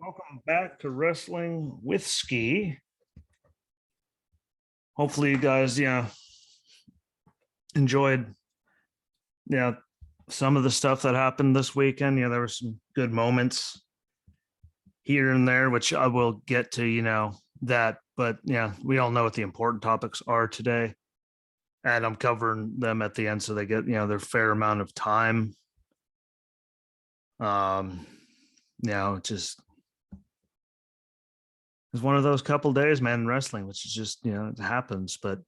Welcome back to Wrestling with Ski. Hopefully, you guys, enjoyed, some of the stuff that happened this weekend. There were some good moments here and there, which I will get to, that. But yeah, we all know what the important topics are today, and I'm covering them at the end so they get, their fair amount of time. Just it's one of those couple days, man, in wrestling, which is just, it happens, but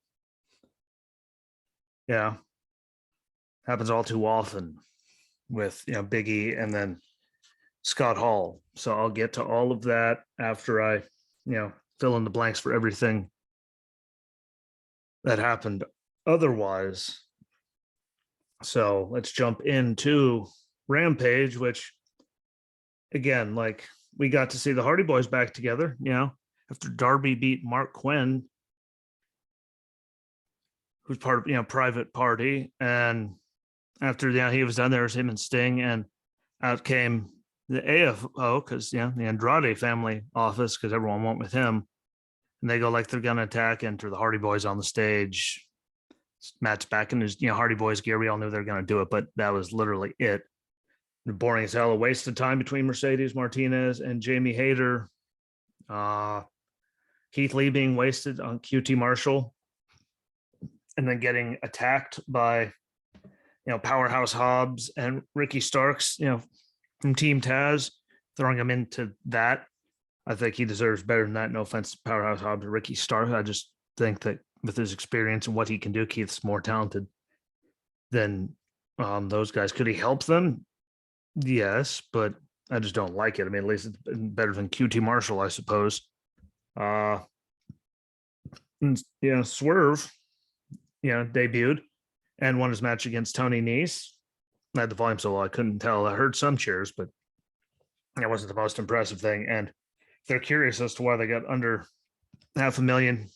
yeah, happens all too often with, Big E and then Scott Hall. So I'll get to all of that after I, fill in the blanks for everything that happened otherwise. So let's jump into Rampage, which again, like we got to see the Hardy Boys back together, after Darby beat Mark Quinn, who's part of, Private Party. And after he was done, there was him and Sting, and out came the AFO because the Andrade family office, because everyone went with him, and they go like they're gonna attack, enter the Hardy Boys on the stage. Matt's back in his Hardy Boys gear. We all knew they were gonna do it, but that was literally it. Boring as hell, a waste of time between Mercedes Martinez and Jamie Hayter. Keith Lee being wasted on QT Marshall, and then getting attacked by Powerhouse Hobbs and Ricky Starks, from Team Taz, throwing him into that. I think he deserves better than that. No offense to Powerhouse Hobbs or Ricky Starks. I just think that with his experience and what he can do, Keith's more talented than those guys. Could he help them? Yes, but I just don't like it. I mean, at least it's better than QT Marshall, I suppose. Swerve, debuted and won his match against Tony Nese. I had the volume so low I couldn't tell. I heard some cheers, but that wasn't the most impressive thing. And if they're curious as to why they got under 500,000,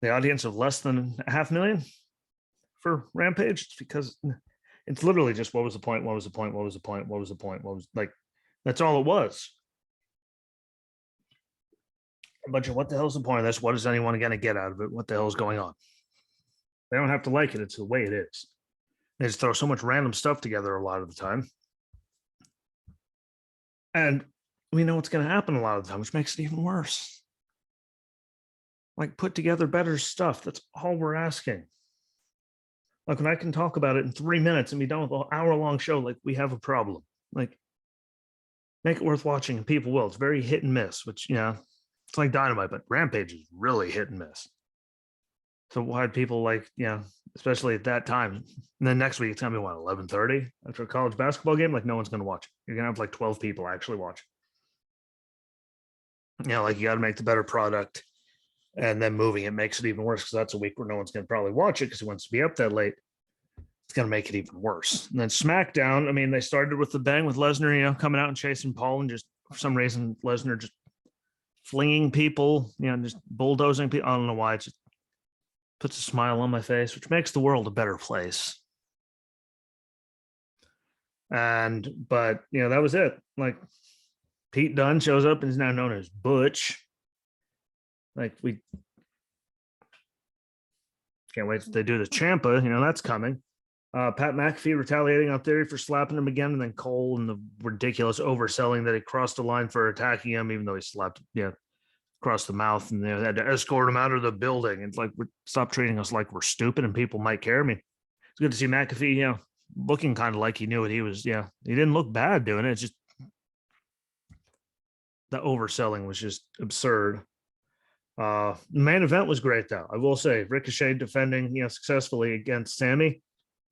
the audience of less than 500,000 for Rampage, it's because it's literally just what was the point? What was the point? What was the point? What was the point? What was like, that's all it was. A bunch of what the hell's the point of this? What is anyone going to get out of it? What the hell is going on? They don't have to like it. It's the way it is. They just throw so much random stuff together a lot of the time. And we know what's going to happen a lot of the time, which makes it even worse. Like, put together better stuff. That's all we're asking. Like, when I can talk about it in 3 minutes and be done with an hour-long show, like, we have a problem. Like, make it worth watching, and people will. It's very hit and miss, which, it's like Dynamite, but Rampage is really hit and miss. So why people like, especially at that time. And then next week, it's going to be, 11:30 after a college basketball game? Like, no one's going to watch it. You're going to have like 12 people actually watch it. Like, you got to make the better product. And then moving it makes it even worse because that's a week where no one's going to probably watch it because he wants to be up that late. It's going to make it even worse. And then SmackDown, I mean, they started with the bang with Lesnar, coming out and chasing Paul, and just for some reason, Lesnar just flinging people, just bulldozing people. I don't know why. It just puts a smile on my face, which makes the world a better place. But that was it. Like, Pete Dunne shows up and is now known as Butch. Like, we can't wait if they do the Champa, that's coming. Pat McAfee retaliating on Theory for slapping him again, and then Cole and the ridiculous overselling that he crossed the line for attacking him, even though he slapped, across the mouth, and they had to escort him out of the building. It's like, stop treating us like we're stupid and people might care. I mean, it's good to see McAfee, looking kind of like he knew what he was. He didn't look bad doing it. It's just the overselling was just absurd. Main event was great, though. I will say, Ricochet defending, successfully against Sammy,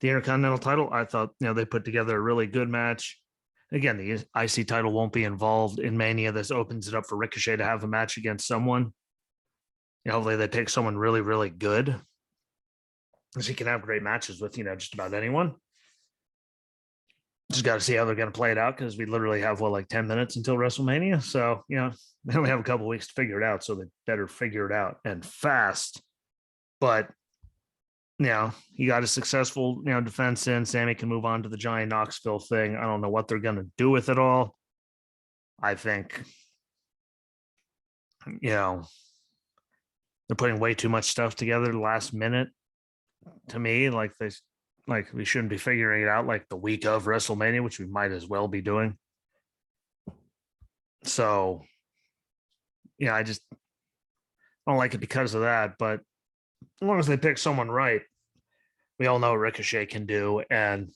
the Intercontinental title. I thought, they put together a really good match. Again, the IC title won't be involved in Mania. This opens it up for Ricochet to have a match against someone. Hopefully they pick someone really, really good, because he can have great matches with, just about anyone. Just got to see how they're going to play it out, because we literally have, like 10 minutes until WrestleMania. So, they only have a couple of weeks to figure it out, so they better figure it out and fast. But, he got a successful, defense in. Sammy can move on to the Johnny Knoxville thing. I don't know what they're going to do with it all. I think, you know, they're putting way too much stuff together last minute to me. Like we shouldn't be figuring it out like the week of WrestleMania, which we might as well be doing. So, yeah, I don't like it because of that. But as long as they pick someone right, we all know what Ricochet can do. And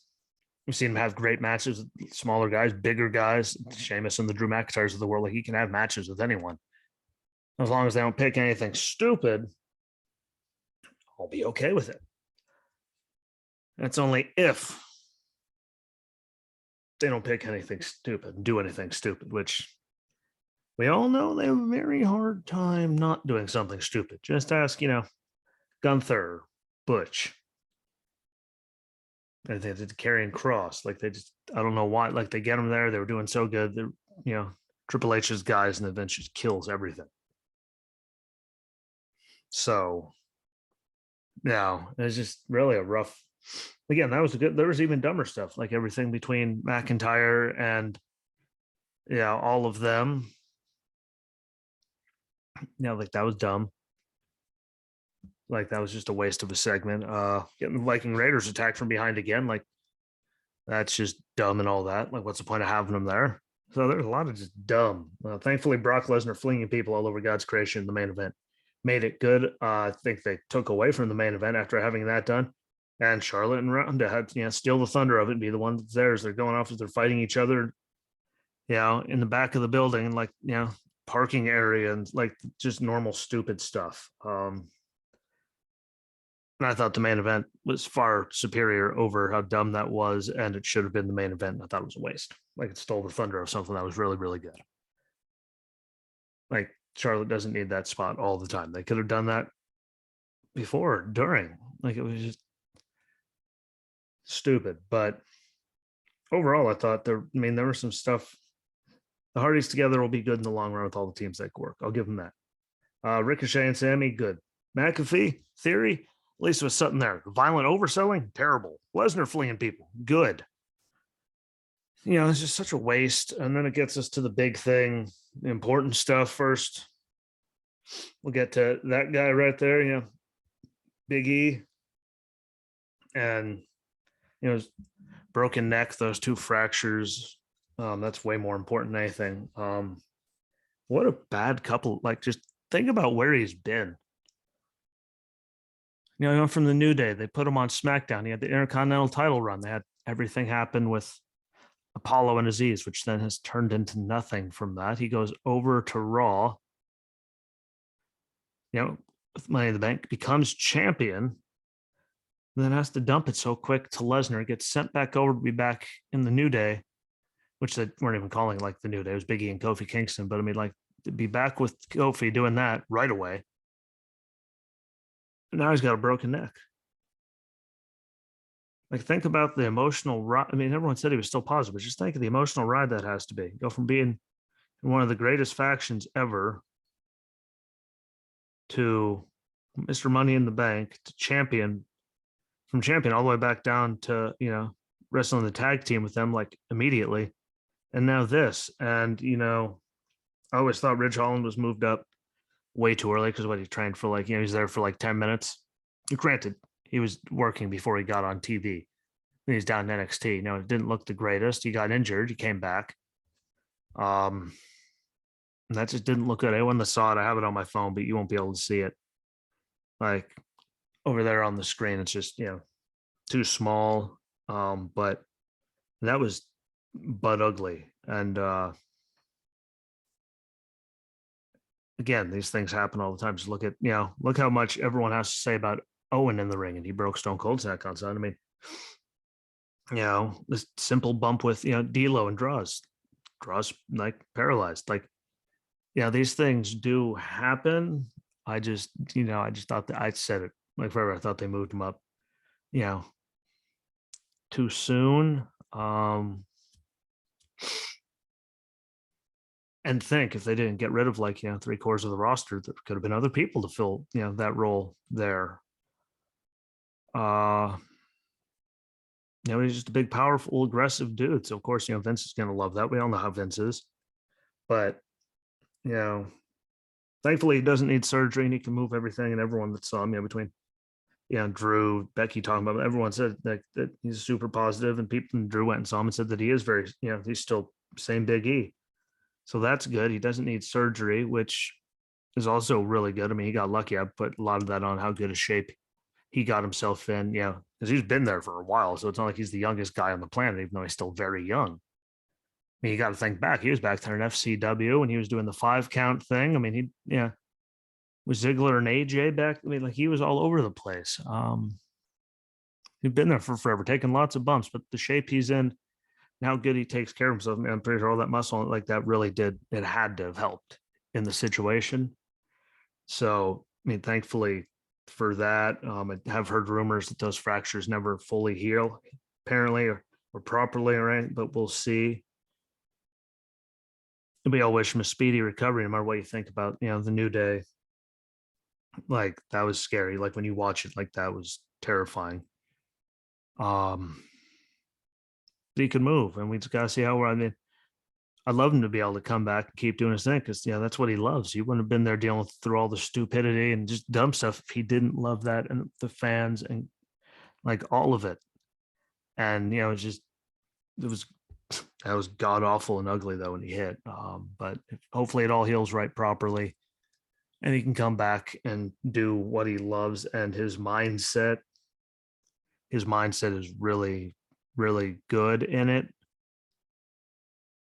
we've seen him have great matches with smaller guys, bigger guys, Sheamus and the Drew McIntyres of the world. Like he can have matches with anyone. As long as they don't pick anything stupid, I'll be okay with it. That's only if they don't pick anything stupid and do anything stupid, which we all know they have a very hard time not doing something stupid. Just ask, Gunther, Butch. They did carrying Cross. Like I don't know why. Like they get them there. They were doing so good. Triple H's guys, and then just kills everything. So, yeah, it's just really a rough. Again, that was good. There was even dumber stuff, like everything between McIntyre and all of them. Like that was dumb. Like that was just a waste of a segment. Getting the Viking Raiders attacked from behind again, like that's just dumb and all that. Like, what's the point of having them there? So there's a lot of just dumb. Thankfully, Brock Lesnar flinging people all over God's creation in the main event made it good. I think they took away from the main event after having that done. And Charlotte and Ronda had steal the thunder of it and be the one that's theirs. They're going off as they're fighting each other, in the back of the building, like parking area and like just normal stupid stuff. And I thought the main event was far superior over how dumb that was, and it should have been the main event. I thought it was a waste. Like it stole the thunder of something that was really, really good. Like Charlotte doesn't need that spot all the time. They could have done that before, during. Like it was just stupid. But overall, I thought there was some stuff. The Hardys together will be good in the long run with all the teams that work. I'll give them that. Ricochet and Sammy, good. McAfee, Theory, at least there was something there. Violent overselling, terrible. Lesnar fleeing people, good. It's just such a waste. And then it gets us to the big thing, the important stuff first. We'll get to that guy right there, Big E. And, broken neck, those two fractures. That's way more important than anything. What a bad couple. Like, just think about where he's been. From the New Day, they put him on SmackDown. He had the Intercontinental title run. They had everything happen with Apollo and Aziz, which then has turned into nothing from that. He goes over to Raw, with Money in the Bank, becomes champion, then has to dump it so quick to Lesnar, gets sent back over to be back in the New Day, which they weren't even calling like the New Day. It was Big E and Kofi Kingston. But like to be back with Kofi doing that right away. Now he's got a broken neck. Like, think about the emotional ride. I mean, everyone said he was still positive, but just think of the emotional ride that has to be. Go from being in one of the greatest factions ever to Mr. Money in the Bank to champion, from champion all the way back down to, wrestling the tag team with them like immediately. And now this. And, I always thought Ridge Holland was moved up way too early because he trained for he's there for like 10 minutes. Granted, he was working before he got on TV. He's down in NXT. It didn't look the greatest. He got injured. He came back. And that just didn't look good. Anyone that saw it, I have it on my phone, but you won't be able to see it. Like over there on the screen, it's just, too small. But that was butt ugly. And again, these things happen all the time. Just look at, look how much everyone has to say about Owen in the ring, and he broke Stone Cold's neck on Sunday. I mean, this simple bump with, D'Lo and Draws like paralyzed. Like, these things do happen. I just thought that I said it like forever. I thought they moved him up, too soon. And think if they didn't get rid of 3/4 of the roster, there could have been other people to fill, that role there. He's just a big, powerful, aggressive dude. So of course, Vince is going to love that. We all know how Vince is. But, you know, thankfully he doesn't need surgery and he can move everything. And everyone that saw him, between Drew, Becky talking about it, everyone said that he's super positive, and people and Drew went and saw him and said that he is very, he's still same Big E. So that's good. He doesn't need surgery, which is also really good. I mean, he got lucky. I put a lot of that on how good a shape he got himself in, because he's been there for a while. So it's not like he's the youngest guy on the planet, even though he's still very young. I mean, you got to think back. He was back there in FCW when he was doing the 5 count thing. I mean, was Ziggler and AJ back. I mean, like, he was all over the place. He'd been there for forever, taking lots of bumps, but the shape he's in and how good he takes care of himself, I'm pretty sure all that muscle like that really did. It had to have helped in the situation. So, I mean, thankfully for that, I have heard rumors that those fractures never fully heal, apparently, or properly, right? But we'll see. We all wish him a speedy recovery, no matter what you think about, the New Day. Like, that was scary. Like, when you watch it, like, that was terrifying. He could move, and we just gotta see how we're. I mean, I'd love him to be able to come back and keep doing his thing, because that's what he loves. He wouldn't have been there dealing through all the stupidity and just dumb stuff if he didn't love that and the fans and like all of it. And it's just it was that was god awful and ugly though when he hit. But hopefully it all heals right properly, and he can come back and do what he loves. And his mindset is really, really good in it,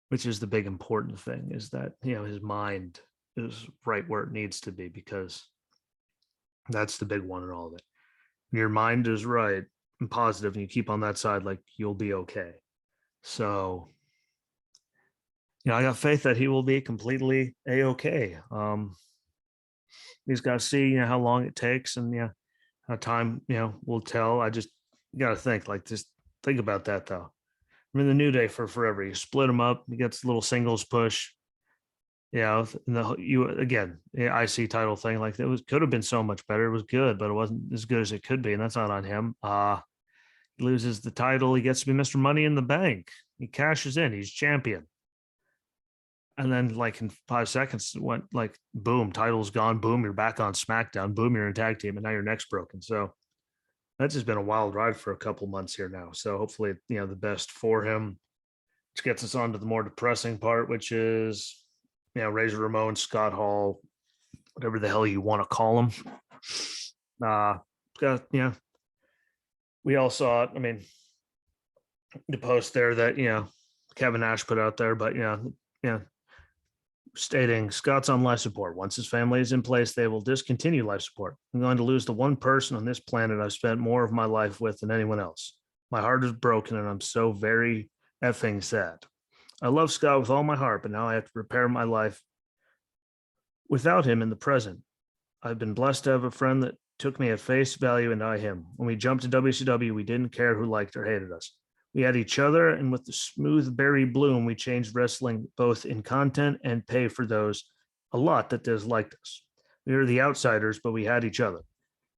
which is the big important thing, is that his mind is right where it needs to be, because that's the big one in all of it. When your mind is right and positive and you keep on that side, like, you'll be okay. So I got faith that he will be completely a-okay. He's got to see how long it takes, and how time will tell. I just got to think, like, just think about that though. I mean, the New Day for forever. You split them up. You get a little singles push. And the IC title thing, like, it could have been so much better. It was good, but it wasn't as good as it could be, and that's not on him. He loses the title. He gets to be Mr. Money in the Bank. He cashes in. He's champion. And then, like, in 5 seconds, it went like, boom, title's gone. Boom, you're back on SmackDown. Boom, you're in tag team, and now your neck's broken. So that's just been a wild ride for a couple months here now. So hopefully, the best for him. Which gets us on to the more depressing part, which is, Razor Ramon, Scott Hall, whatever the hell you want to call him. We all saw it. I mean, the post there that, Kevin Nash put out there, but stating Scott's on life support. Once his family is in place, they will discontinue life support. I'm going to lose the one person on this planet I've spent more of my life with than anyone else. My heart is broken, and I'm so very effing sad. I love Scott with all my heart, but now I have to repair my life without him in the present. I've been blessed to have a friend that took me at face value, and I him. When we jumped to WCW, we didn't care who liked or hated us. We had each other, and with the smooth Barry Bloom, we changed wrestling both in content and pay for those a lot that disliked us. We were the outsiders, but we had each other.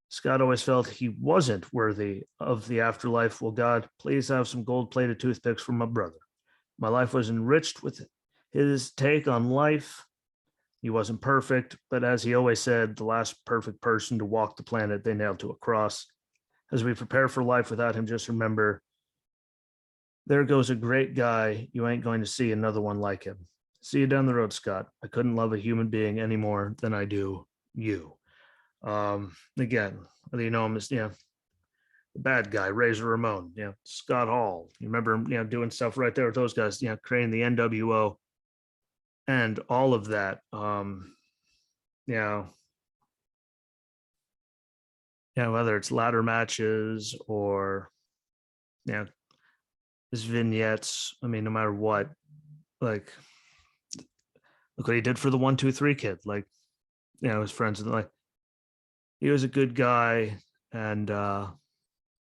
Scott always felt he wasn't worthy of the afterlife. Well, God, please have some gold-plated toothpicks for my brother. My life was enriched with his take on life. He wasn't perfect, but as he always said, the last perfect person to walk the planet they nailed to a cross. As we prepare for life without him, just remember, there goes a great guy. You ain't going to see another one like him. See you down the road, Scott. I couldn't love a human being any more than I do you. Again, whether you know him as, the bad guy, Razor Ramon, Scott Hall. You remember him, doing stuff right there with those guys, creating the NWO and all of that. Whether it's ladder matches or, his vignettes. I mean, no matter what, like, look what he did for the 1-2-3 kid. Like, his friends, and like, he was a good guy, and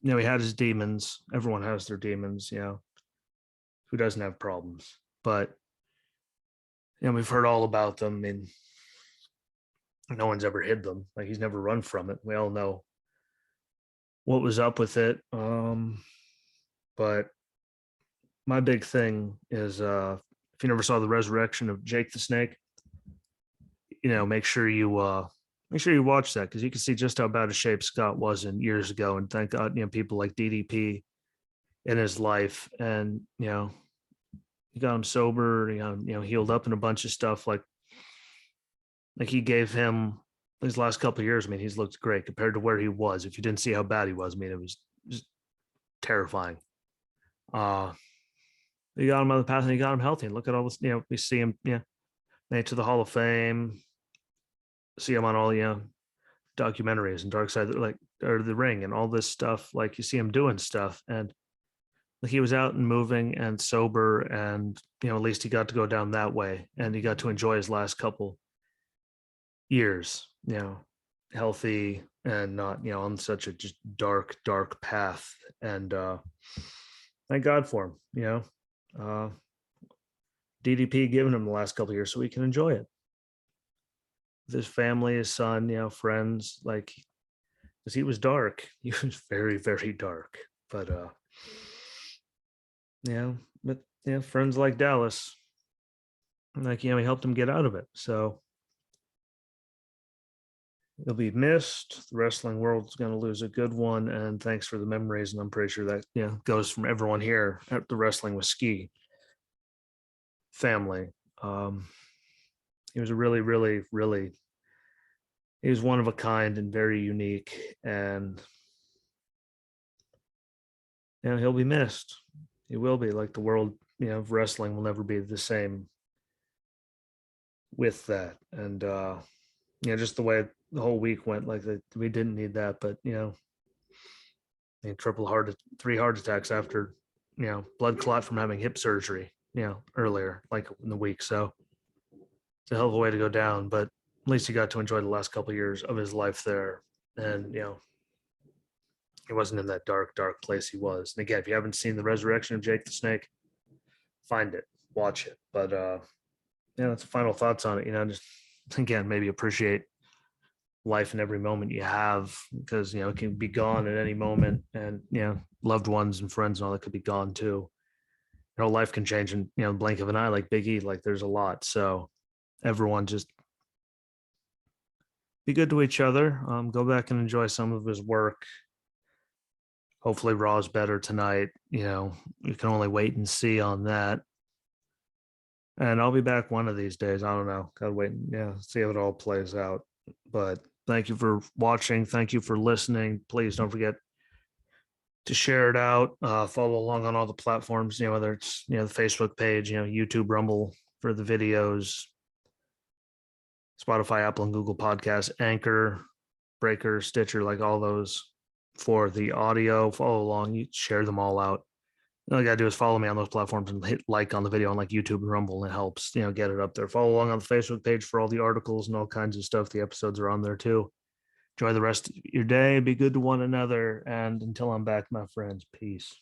he had his demons. Everyone has their demons, who doesn't have problems? But we've heard all about them. I mean, no one's ever hid them. Like, he's never run from it. We all know what was up with it. But my big thing is, if if you never saw the resurrection of Jake the Snake, make sure you watch that, because you can see just how bad a shape Scott was in years ago. And thank God, people like DDP in his life, and he got him sober, he got him, healed up in a bunch of stuff. Like he gave him his last couple of years. I mean, he's looked great compared to where he was. If you didn't see how bad he was, I mean, it was just terrifying. He got him on the path, and he got him healthy. And look at all this, we see him, made to the Hall of Fame, see him on all, documentaries and Dark Side, like, or The Ring and all this stuff. Like, you see him doing stuff, and like, he was out and moving and sober, and at least he got to go down that way, and he got to enjoy his last couple years, healthy and not, on such a just dark path. And thank God for him. DDP giving him the last couple of years so he can enjoy it with his family, his son, friends. Like, because he was dark. He was very, very dark. But friends like Dallas, like, he helped him get out of it. So he'll be missed. The wrestling world's going to lose a good one. And thanks for the memories. And I'm pretty sure that goes from everyone here at the Wrestling with Ski family. He was a really, really, really, he was one of a kind and very unique. And he'll be missed. He will be. Like, the world, of wrestling will never be the same with that. And just the way the whole week went, like, we didn't need that. But three heart attacks after blood clot from having hip surgery earlier, like, in the week. So it's a hell of a way to go down, but at least he got to enjoy the last couple of years of his life there. And he wasn't in that dark place he was. And again, if you haven't seen the resurrection of Jake the Snake, find it, watch it. But that's final thoughts on it. Just, again, maybe appreciate life in every moment you have, because it can be gone at any moment. And loved ones and friends and all that could be gone too. Life can change in the blink of an eye, like Big E. Like, there's a lot. So everyone just be good to each other. Go back and enjoy some of his work. Hopefully Raw's better tonight. You can only wait and see on that. And I'll be back one of these days. I don't know. Gotta wait and see how it all plays out. But thank you for watching. Thank you for listening. Please don't forget to share it out. Follow along on all the platforms, whether it's the Facebook page, YouTube, Rumble for the videos, Spotify, Apple, and Google Podcasts, Anchor, Breaker, Stitcher, like all those for the audio. Follow along. You share them all out. All you gotta do is follow me on those platforms and hit like on the video on like YouTube and Rumble, and it helps get it up there. Follow along on the Facebook page for all the articles and all kinds of stuff. The episodes are on there too. Enjoy the rest of your day. Be good to one another. And until I'm back, my friends, peace.